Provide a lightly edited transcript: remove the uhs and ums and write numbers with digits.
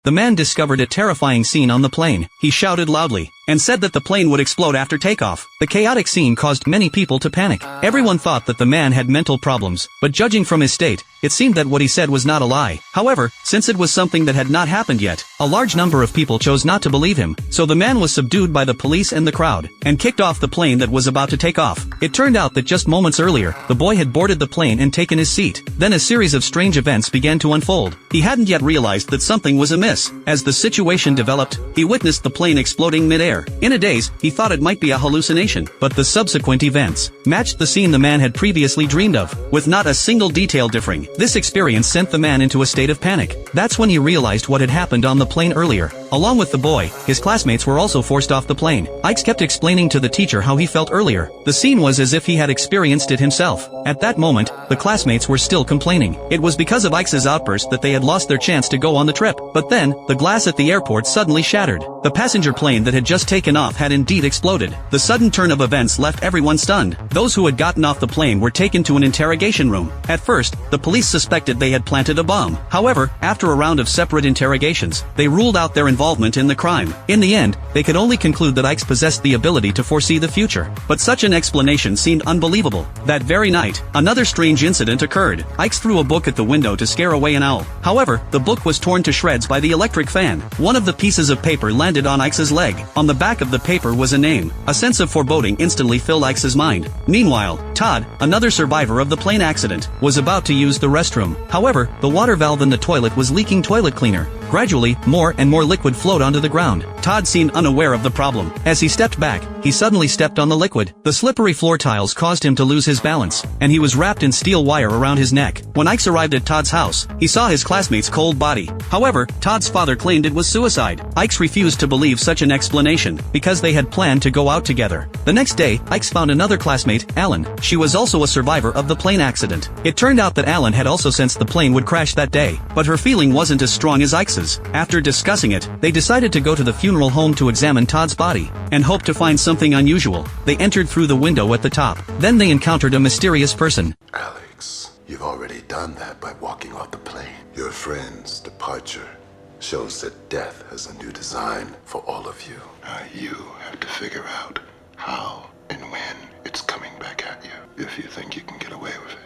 the man discovered a terrifying scene on the plane. He shouted loudly and said that the plane would explode after takeoff. The chaotic scene caused many people to panic. Everyone thought that the man had mental problems, but judging from his state, it seemed that what he said was not a lie. However, since it was something that had not happened yet, a large number of people chose not to believe him, so the man was subdued by the police and the crowd, and kicked off the plane that was about to take off. It turned out that just moments earlier, the boy had boarded the plane and taken his seat. Then a series of strange events began to unfold. He hadn't yet realized that something was amiss. As the situation developed, he witnessed the plane exploding mid-air. In a daze, he thought it might be a hallucination, but the subsequent events matched the scene the man had previously dreamed of, with not a single detail differing. This experience sent the man into a state of panic. That's when he realized what had happened on the plane earlier. Along with the boy, his classmates were also forced off the plane. Ike kept explaining to the teacher how he felt earlier. The scene was as if he had experienced it himself. At that moment, the classmates were still complaining. It was because of Ike's outburst that they had lost their chance to go on the trip. But then, the glass at the airport suddenly shattered. The passenger plane that had just taken off had indeed exploded. The sudden turn of events left everyone stunned. Those who had gotten off the plane were taken to an interrogation room. At first, the police suspected they had planted a bomb. However, after a round of separate interrogations, they ruled out their involvement in the crime. In the end, they could only conclude that Ike possessed the ability to foresee the future. But such an explanation seemed unbelievable. That very night, another strange incident occurred. Ike threw a book at the window to scare away an owl. However, the book was torn to shreds by the electric fan. One of the pieces of paper landed on Ike's leg. On the back of the paper was a name. A sense of foreboding instantly filled Ike's mind. Meanwhile, Todd, another survivor of the plane accident, was about to use the restroom. However, the water valve in the toilet was leaking toilet cleaner. Gradually, more and more liquid flowed onto the ground. Todd seemed unaware of the problem. As he stepped back, he suddenly stepped on the liquid. The slippery floor tiles caused him to lose his balance, and he was wrapped in steel wire around his neck. When Ike arrived at Todd's house, he saw his classmate's cold body. However, Todd's father claimed it was suicide. Ike refused to believe such an explanation, because they had planned to go out together. The next day, Ike found another classmate, Alan. She was also a survivor of the plane accident. It turned out that Alan had also sensed the plane would crash that day, but her feeling wasn't as strong as Ike's. After discussing it, they decided to go to the funeral home to examine Todd's body, and hoped to find something unusual. They entered through the window at the top. Then they encountered a mysterious person. Alex, you've already done that by walking off the plane. Your friend's departure shows that death has a new design for all of you. Now you have to figure out how and when it's coming back at you, if you think you can get away with it.